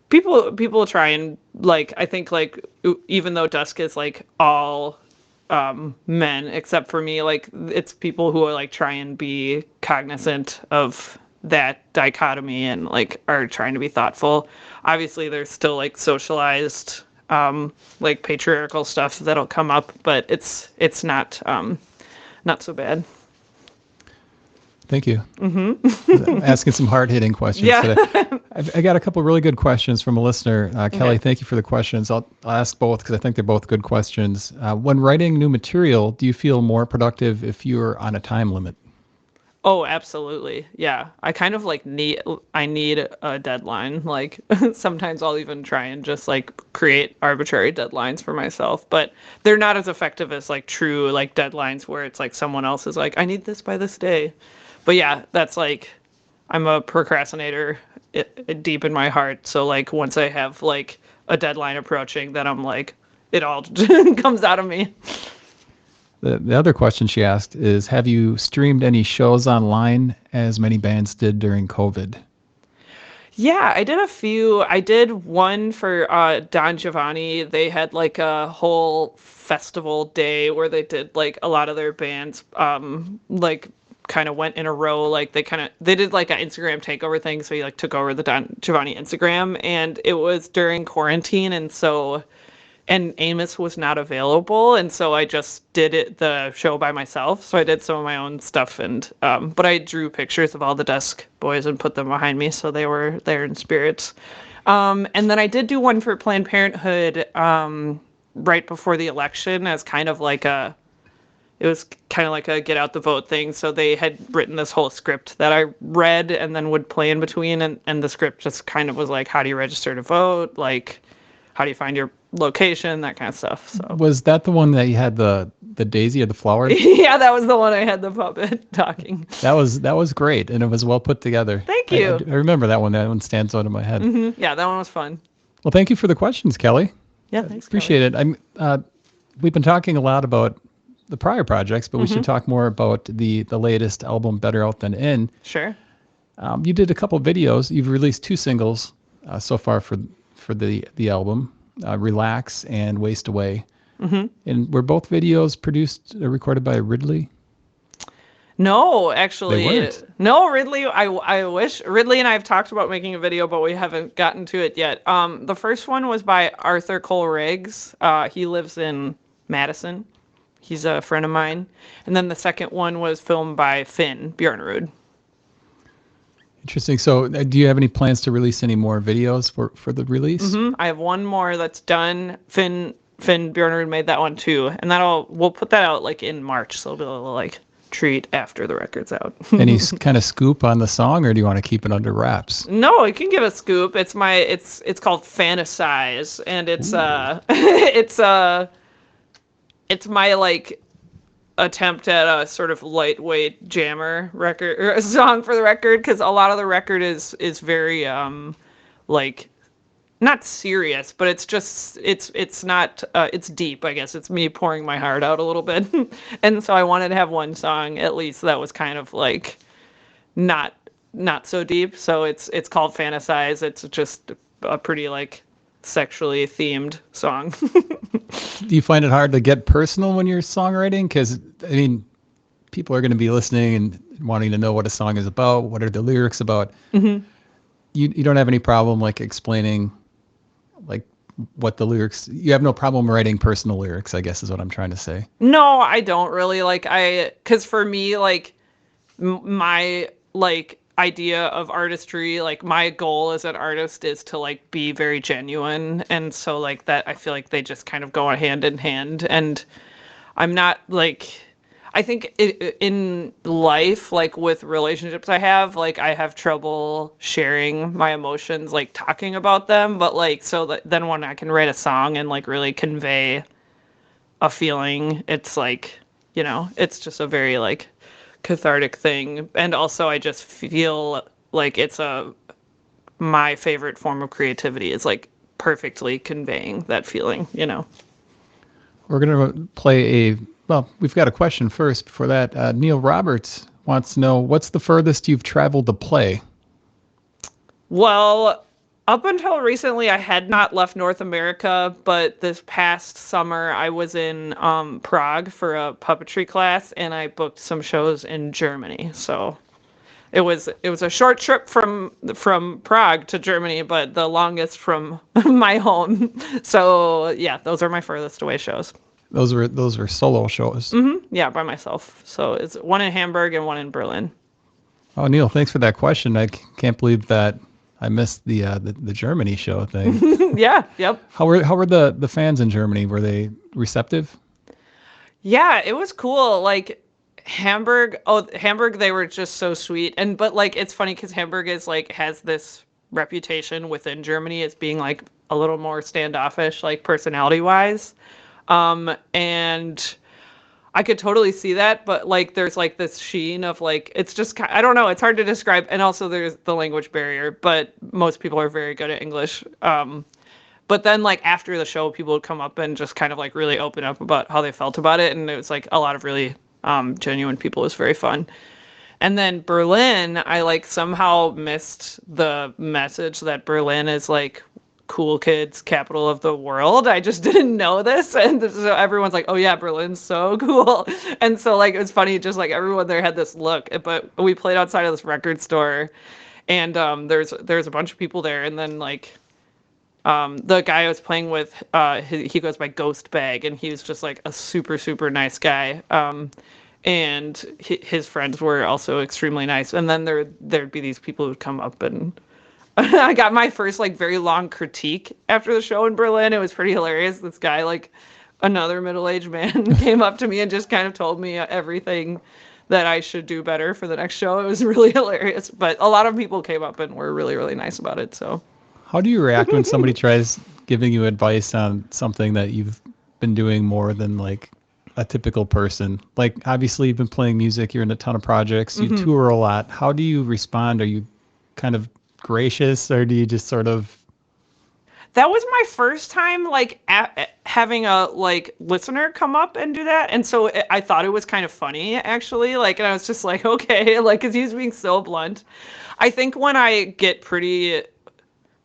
C: people try and like, I think like even though Dusk is like all men except for me, like it's people who are like try and be cognizant of that dichotomy and like are trying to be thoughtful. Obviously there's still like socialized like patriarchal stuff that'll come up, but it's not so bad.
A: Thank you. Asking some hard-hitting questions
C: Yeah.
A: today. I got a couple really good questions from a listener. Kelly, thank you for the questions. I'll ask both because I think they're both good questions. When writing new material, do you feel more productive if you're on a time limit?
C: Oh, absolutely. Yeah. I kind of like need a deadline. Like sometimes I'll even try and just like create arbitrary deadlines for myself, but they're not as effective as like true like deadlines where it's like someone else is like, I need this by this day. But yeah, that's like, I'm a procrastinator deep in my heart. So like once I have like a deadline approaching, then I'm like, it all comes out of me.
A: The other question she asked is, have you streamed any shows online as many bands did during COVID?
C: Yeah, I did a few. I did one for Don Giovanni. They had like a whole festival day where they did like a lot of their bands like kind of went in a row. Like they did like an Instagram takeover thing, so he like took over the Don Giovanni Instagram, and it was during quarantine, and Amos was not available, and so I just did the show by myself. So I did some of my own stuff, and but I drew pictures of all the Dusk boys and put them behind me, so they were there in spirits. And then I did do one for Planned Parenthood right before the election as kind of like a get out the vote thing. So they had written this whole script that I read and then would play in between, and the script just kind of was like, how do you register to vote? Like, how do you find your location, that kind of stuff. So
A: Was that the one that you had the daisy or the flower?
C: yeah, that was the one I had the puppet talking.
A: That was great, and it was well put together.
C: Thank you.
A: I remember that one. That one stands out in my head.
C: Yeah, that one was fun.
A: Well, thank you for the questions, Kelly.
C: Yeah, thanks.
A: Appreciate it. We've been talking a lot about the prior projects, but we should talk more about the latest album, Better Out Than In.
C: Sure.
A: You did a couple videos. You've released 2 singles so far for the album, Relax and Waste Away. And were both videos produced or recorded by Ridley?
C: No, actually,
A: They weren't.
C: no, Ridley. I wish Ridley and I have talked about making a video, but we haven't gotten to it yet. The first one was by Arthur Cole Riggs. He lives in Madison. He's a friend of mine. And then the second one was filmed by Finn Bjornerud.
A: Interesting. So do you have any plans to release any more videos for the release?
C: I have one more that's done. Finn Bjornerud made that one too, and we'll put that out like in March, so it'll be a little like treat after the record's out.
A: Any kind of scoop on the song, or do you want to keep it under wraps?
C: No, I can give a scoop. It's called Fantasize, and it's my like attempt at a sort of lightweight jammer record or a song for the record, because a lot of the record is very like not serious, but it's not it's deep, I guess. It's me pouring my heart out a little bit. And so I wanted to have one song at least that was kind of like not so deep. So it's called Fantasize. It's just a pretty like sexually themed song.
A: Do you find it hard to get personal when you're songwriting? Because I mean, people are going to be listening and wanting to know what a song is about, what are the lyrics about.
C: Mm-hmm.
A: You don't have any problem like explaining like what the lyrics. You have no problem writing personal lyrics, I guess is what I'm trying to say.
C: No, I don't really because for me, like my like idea of artistry, like my goal as an artist is to like be very genuine, and so like that I feel like they just kind of go hand in hand. And I'm not like, I think in life, like with relationships I have trouble sharing my emotions, like talking about them, but like so that then when I can write a song and like really convey a feeling, it's like, it's just a very like cathartic thing. And also I just feel like my favorite form of creativity is like perfectly conveying that feeling.
A: We're going to play well, we've got a question first before that. Neil Roberts wants to know, what's the furthest you've traveled to play?
C: Well, up until recently, I had not left North America, but this past summer I was in Prague for a puppetry class, and I booked some shows in Germany. So it was a short trip from Prague to Germany, but the longest from my home. So yeah, those are my furthest away shows.
A: Those were solo shows.
C: Yeah, by myself. So it's one in Hamburg and one in Berlin.
A: Oh, Neil, thanks for that question. I can't believe that I missed the Germany show thing.
C: Yeah, yep.
A: How were the fans in Germany? Were they receptive?
C: Yeah, it was cool. Like Hamburg, they were just so sweet. But like it's funny because Hamburg is like has this reputation within Germany as being like a little more standoffish, like personality wise. And I could totally see that, but like there's like this sheen of like it's just I don't know, it's hard to describe. And also there's the language barrier, but most people are very good at English. But then like after the show, people would come up and just kind of like really open up about how they felt about it, and it was like a lot of really genuine people. It was very fun. And then Berlin, I like somehow missed the message that Berlin is like cool kids capital of the world. I just didn't know this, and so everyone's like, oh yeah, Berlin's so cool. And so like it was funny, just like everyone there had this look. But we played outside of this record store, and there's a bunch of people there, and then like the guy I was playing with, he goes by Ghost Bag, and he was just like a super, super nice guy. And his friends were also extremely nice. And then there'd be these people who'd come up, and I got my first like very long critique after the show in Berlin. It was pretty hilarious. This guy, like another middle-aged man, came up to me and just kind of told me everything that I should do better for the next show. It was really hilarious. But a lot of people came up and were really, really nice about it. So.
A: How do you react when somebody tries giving you advice on something that you've been doing more than like a typical person? Like obviously you've been playing music, you're in a ton of projects, you tour a lot. How do you respond? Are you kind of gracious, or do you just sort of?
C: That was my first time like having a like listener come up and do that, and so I thought it was kind of funny actually. Like, and I was just like, okay, like, because he's being so blunt. I think when I get pretty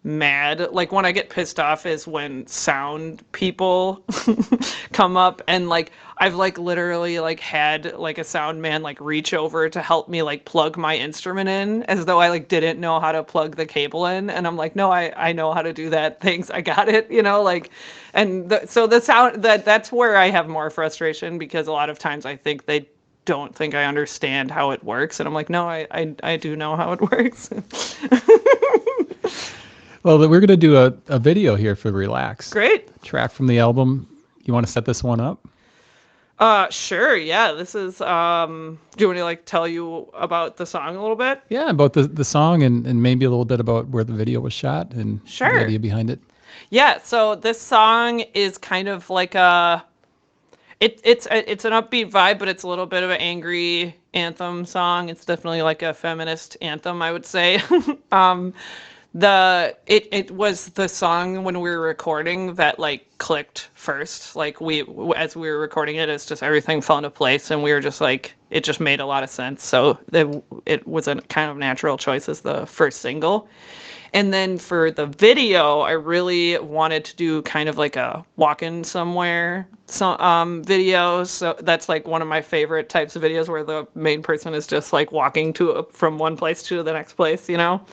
C: mad, like when I get pissed off is when sound people come up, and like I've like literally like had like a sound man like reach over to help me like plug my instrument in, as though I like didn't know how to plug the cable in, and I'm like, no, I know how to do that, thanks, I got it, like. And so the sound that's where I have more frustration, because a lot of times I think they don't think I understand how it works, and I'm like, no, I do know how it works.
A: Well, we're going to do a video here for Relax.
C: Great.
A: Track from the album. You want to set this one up?
C: Sure. Yeah. This is, do you want to like tell you about the song a little bit?
A: Yeah, about the song and maybe a little bit about where the video was shot and
C: Sure.
A: the idea behind it.
C: Yeah. So this song is kind of like it's an upbeat vibe, but it's a little bit of an angry anthem song. It's definitely like a feminist anthem, I would say. It was the song when we were recording that like clicked first. Like as we were recording it, it's just everything fell into place, and we were just like it just made a lot of sense. So it was a kind of natural choice as the first single. And then for the video, I really wanted to do kind of like a walk-in somewhere video. So that's like one of my favorite types of videos where the main person is just like walking from one place to the next place, you know?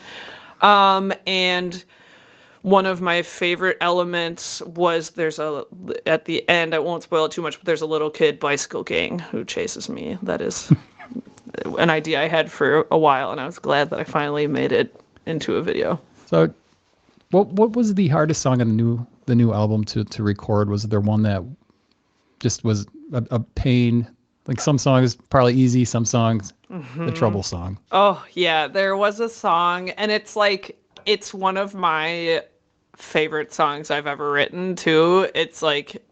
C: And one of my favorite elements was at the end, I won't spoil it too much, but there's a little kid bicycle gang who chases me. That is an idea I had for a while, and I was glad that I finally made it into a video.
A: So, what was the hardest song on the new album to record? Was there one that just was a pain? Like some songs probably easy, some songs the trouble song.
C: Oh yeah, there was a song, and it's one of my favorite songs I've ever written too. It's like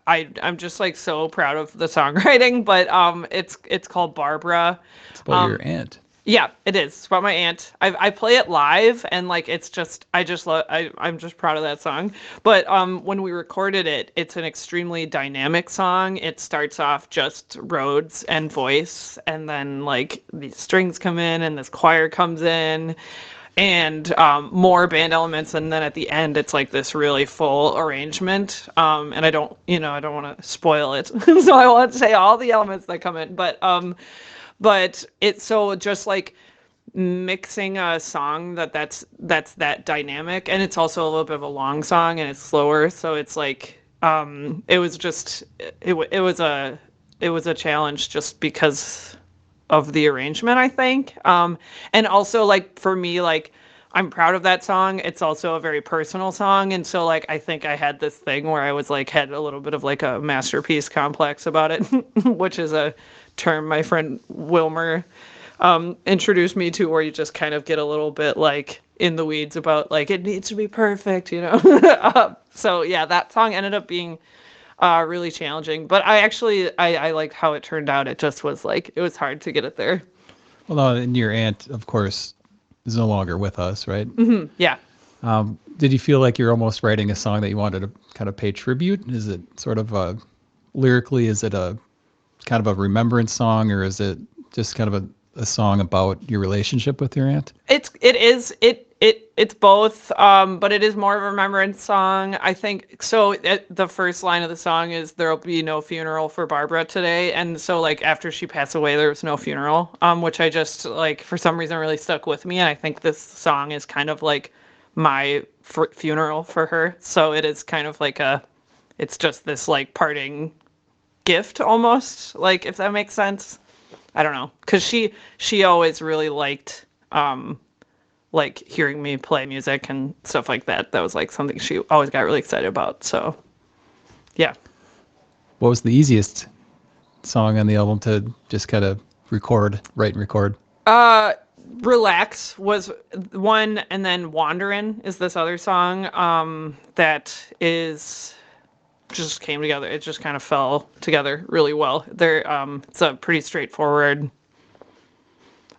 C: I'm just like so proud of the songwriting, but it's called Barbara.
A: It's about your aunt.
C: Yeah, it is. It's about my aunt. I play it live, and like it's just I'm just proud of that song. But when we recorded it, it's an extremely dynamic song. It starts off just Rhodes and voice, and then like these strings come in, and this choir comes in, and more band elements, and then at the end it's like this really full arrangement. And I don't want to spoil it, so I won't say all the elements that come in, but it's so just like mixing a song that's that dynamic, and it's also a little bit of a long song and it's slower, so it's like it was a challenge just because of the arrangement, I think. And also like for me, like I'm proud of that song. It's also a very personal song, and so like I think I had this thing where I was like had a little bit of like a masterpiece complex about it, which is a term my friend Wilmer introduced me to, where you just kind of get a little bit like in the weeds about like it needs to be perfect, you know. So yeah, that song ended up being really challenging, but I liked how it turned out. It just was like it was hard to get it there.
A: Well, no, and your aunt, of course, is no longer with us, right?
C: Mm-hmm. Yeah.
A: Did you feel like you're almost writing a song that you wanted to kind of pay tribute? Is it sort of lyrically, is it a kind of a remembrance song, or is it just kind of a song about your relationship with your aunt?
C: It's both, but it is more of a remembrance song, I think. So the first line of the song is "There'll be no funeral for Barbara today," and so like after she passed away, there was no funeral, which I just like for some reason really stuck with me, and I think this song is kind of like my funeral for her. So it is kind of like it's just this like parting gift almost, like if that makes sense. I don't know, because she always really liked like hearing me play music and stuff like that. That was like something she always got really excited about. So yeah.
A: What was the easiest song on the album to just kind of write and record?
C: Relax was one, and then Wanderin' is this other song that is just came together. It just kind of fell together really well. It's a pretty straightforward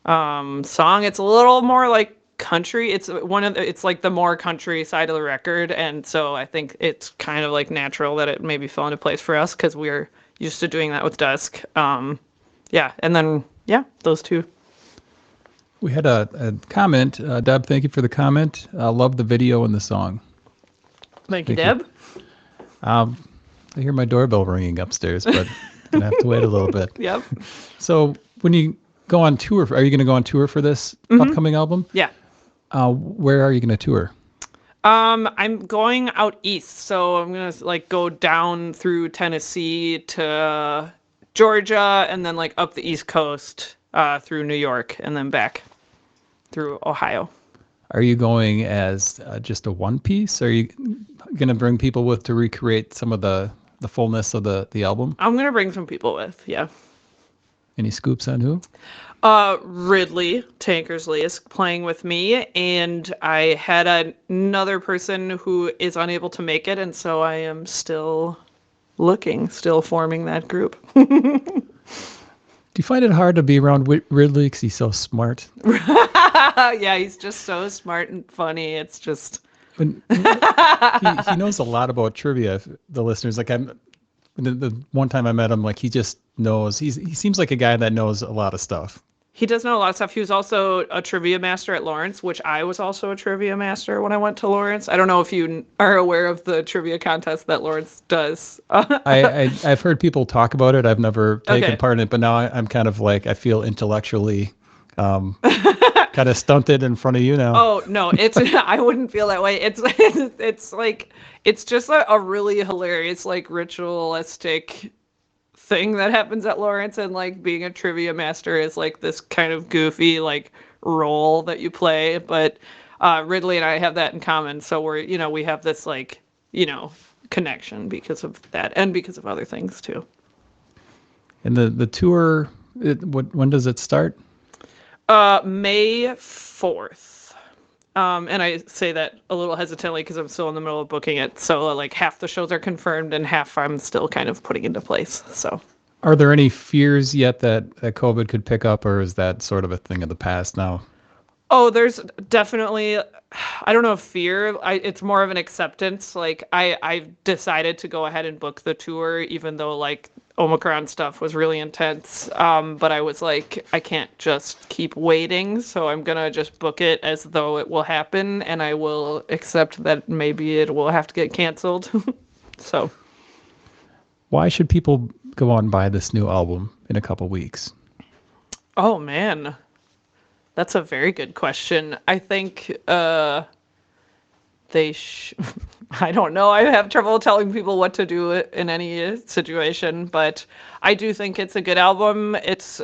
C: song. It's a little more like country. It's like the more country side of the record, and so I think it's kind of like natural that it maybe fell into place for us because we're used to doing that with Dusk. Yeah, and then those two.
A: We had a comment. Deb, thank you for the comment. Love the video and the song.
C: Thank you, Deb.
A: I hear my doorbell ringing upstairs, but I'm gonna have to wait a little bit.
C: Yep.
A: So when you go on tour, are you going to go on tour for this upcoming album?
C: Yeah.
A: Where are you going to tour?
C: I'm going out east, so I'm gonna like go down through Tennessee to Georgia, and then like up the East Coast through New York, and then back through Ohio.
A: Are you going as just a one piece? Are you going to bring people with to recreate some of the fullness of the album?
C: I'm gonna bring some people with, yeah.
A: Any scoops on who?
C: Ridley Tankersley is playing with me, and I had another person who is unable to make it, and so I am still forming that group.
A: Do you find it hard to be around Ridley because he's so smart?
C: Yeah, he's just so smart and funny. It's just
A: But he knows a lot about trivia. The listeners, like the one time I met him, like he just knows. He seems like a guy that knows a lot of stuff.
C: he does know a lot of stuff. He was also a trivia master at Lawrence, which I was also a trivia master when I went to Lawrence. I don't know if you are aware of the trivia contest that Lawrence does.
A: I've heard people talk about it. I've never taken
C: Okay.
A: part in it, but now I'm kind of like I feel intellectually kind of stunted in front of you now.
C: Oh no, it's I wouldn't feel that way. It's like it's just a really hilarious like ritualistic thing that happens at Lawrence, and like being a trivia master is like this kind of goofy like role that you play. But Ridley and I have that in common, so we have this like connection because of that and because of other things too.
A: And the tour, when does it start?
C: May 4th. And I say that a little hesitantly because I'm still in the middle of booking it. So like half the shows are confirmed and half I'm still kind of putting into place. So
A: Are there any fears yet that COVID could pick up, or is that sort of a thing of the past now?
C: oh, there's definitely I don't know if fear. It's more of an acceptance. Like I've decided to go ahead and book the tour, even though like Omicron stuff was really intense. But I was like, I can't just keep waiting, so I'm gonna just book it as though it will happen, and I will accept that maybe it will have to get canceled. So,
A: Why should people go out and buy this new album in a couple weeks?
C: oh man, that's a very good question. I think they I don't know. I have trouble telling people what to do in any situation, but I do think it's a good album. It's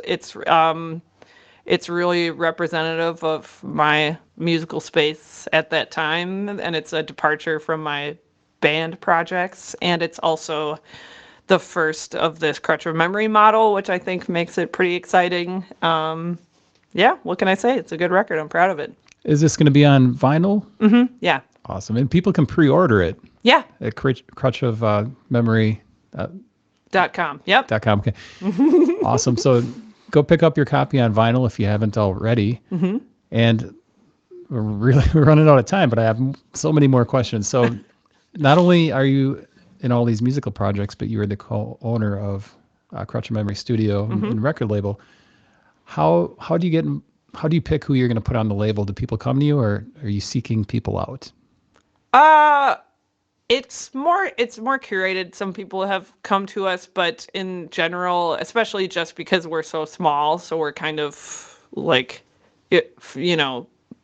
C: really representative of my musical space at that time, and it's a departure from my band projects, and it's also the first of this crutch of memory model, which I think makes it pretty exciting. Yeah, what can I say? It's a good record. I'm proud of it.
A: Is this going to be on vinyl?
C: Yeah.
A: Awesome. And people can pre-order it
C: Yeah.
A: at crutchofmemory.com.
C: .com. Yep.
A: Okay. Awesome. So go pick up your copy on vinyl if you haven't already. And we're running out of time, but I have so many more questions. So not only are you in all these musical projects, but you are the co-owner of Crutch of Memory Studio and record label. How do you pick who you're going to put on the label? Do people come to you, or are you seeking people out?
C: It's more curated. Some people have come to us, but in general, especially just because we're so small, so we're kind of like,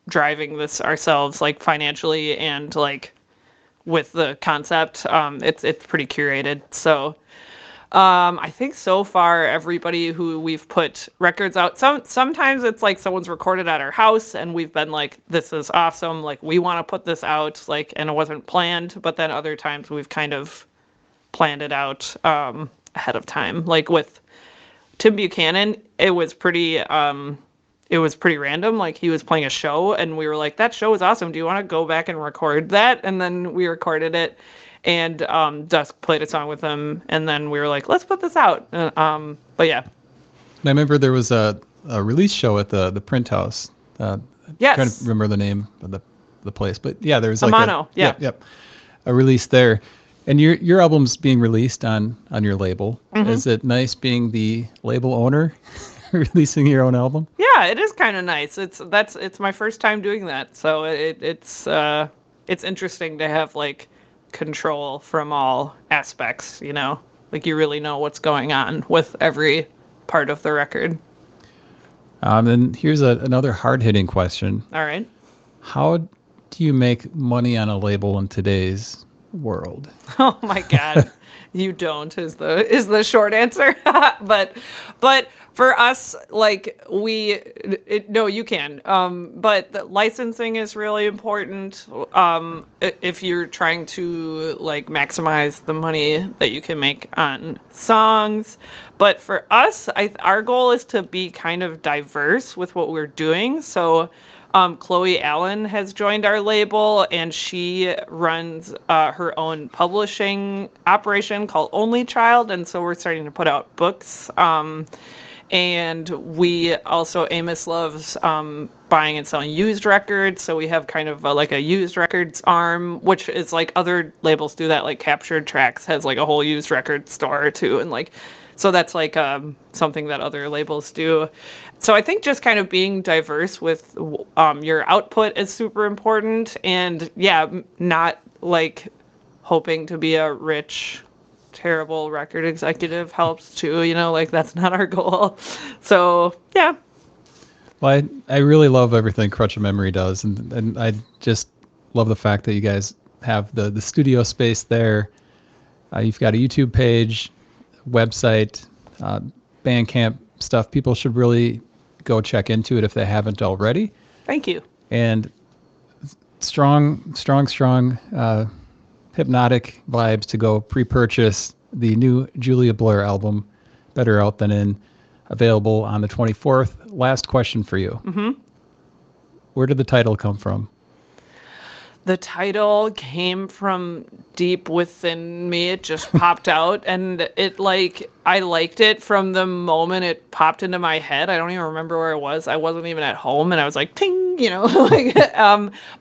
C: driving this ourselves, like financially and like with the concept. It's pretty curated. So, I think so far everybody who we've put records out, sometimes it's like someone's recorded at our house and we've been like, this is awesome, like we want to put this out, like, and it wasn't planned. But then other times we've kind of planned it out ahead of time. Like with Tim Buchanan, it was pretty random. Like he was playing a show and we were like, that show is awesome, do you want to go back and record that? And then we recorded it. And Dusk played a song with him, and then we were like, let's put this out. But yeah.
A: I remember there was a release show at the Print House.
C: Yes.
A: Trying to remember the name of the place, but yeah, there was like
C: Amano, yeah.
A: Yep, a release there. And your album's being released on your label. Is it nice being the label owner, releasing your own album?
C: Yeah, it is kind of nice. It's my first time doing that, so it's interesting to have like control from all aspects, like you really know what's going on with every part of the record.
A: And here's another hard-hitting question.
C: All right.
A: How do you make money on a label in today's world?
C: Oh my God. You don't is the short answer. but for us, like no, you can. But the licensing is really important. If you're trying to like maximize the money that you can make on songs. But for us, our goal is to be kind of diverse with what we're doing. So Chloe Allen has joined our label, and she runs her own publishing operation called Only Child, and so we're starting to put out books. And we also, Amos loves buying and selling used records. So we have kind of like a used records arm, which is like other labels do that. Like Captured Tracks has like a whole used record store too. And like, so that's like something that other labels do. So I think just kind of being diverse with your output is super important. And yeah, not like hoping to be a rich, terrible record executive helps too, like that's not our goal. So yeah.
A: Well, I really love everything Crutch of Memory does, and I just love the fact that you guys have the studio space there. You've got a YouTube page, website, Bandcamp stuff. People should really go check into it if they haven't already.
C: Thank you.
A: And strong hypnotic vibes to go pre-purchase the new Julia Blair album, Better Out Than In, available on the 24th. Last question for you.
C: Mm-hmm.
A: Where did the title come from?
C: The title came from deep within me. It just popped out, and I liked it from the moment it popped into my head. I don't even remember where it was. I wasn't even at home, and I was like, ting,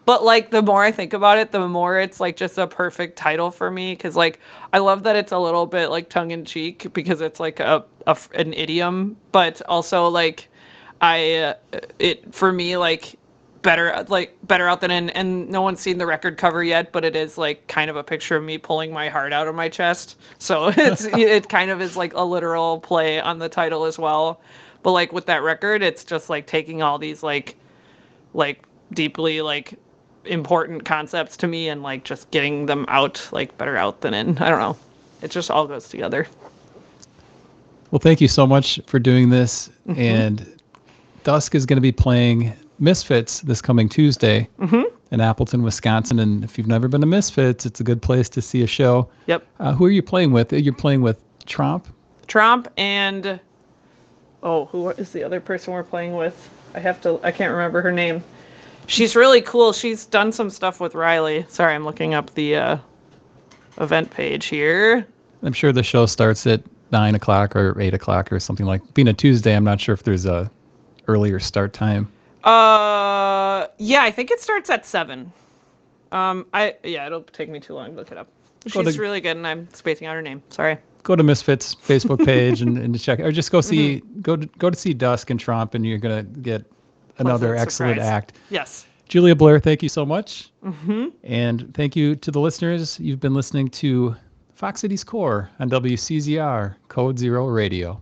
C: but like the more I think about it, the more it's like just a perfect title for me. Cause like, I love that it's a little bit like tongue in cheek because it's like an idiom, but also like for me, like, better out than in, and no one's seen the record cover yet, but it is like kind of a picture of me pulling my heart out of my chest, so it kind of is like a literal play on the title as well. But like with that record, it's just like taking all these like deeply like important concepts to me and like just getting them out, like better out than in. I don't know, it just all goes together.
A: Well, thank you so much for doing this.
C: Mm-hmm.
A: And Dusk is going to be playing Misfits this coming Tuesday in Appleton, Wisconsin. And if you've never been to Misfits, it's a good place to see a show.
C: Yep.
A: Who are you playing with? You're playing with Tromp
C: and who is the other person we're playing with? I can't remember her name. She's really cool. She's done some stuff with Riley. Sorry, I'm looking up the event page here.
A: I'm sure the show starts at 9 o'clock or 8 o'clock or something. Like being a Tuesday, I'm not sure if there's a earlier start time.
C: Yeah, I think it starts at 7. It'll take me too long to look it up. She's really good, and I'm spacing out her name. Sorry.
A: Go to Misfits Facebook page and check, or just go see go to see Dusk and Tromp, and you're gonna get another excellent
C: surprise.
A: act.
C: Yes.
A: Julia Blair, thank you so much. And thank you to the listeners. You've been listening to Fox Cities Core on WCZR Code Zero Radio.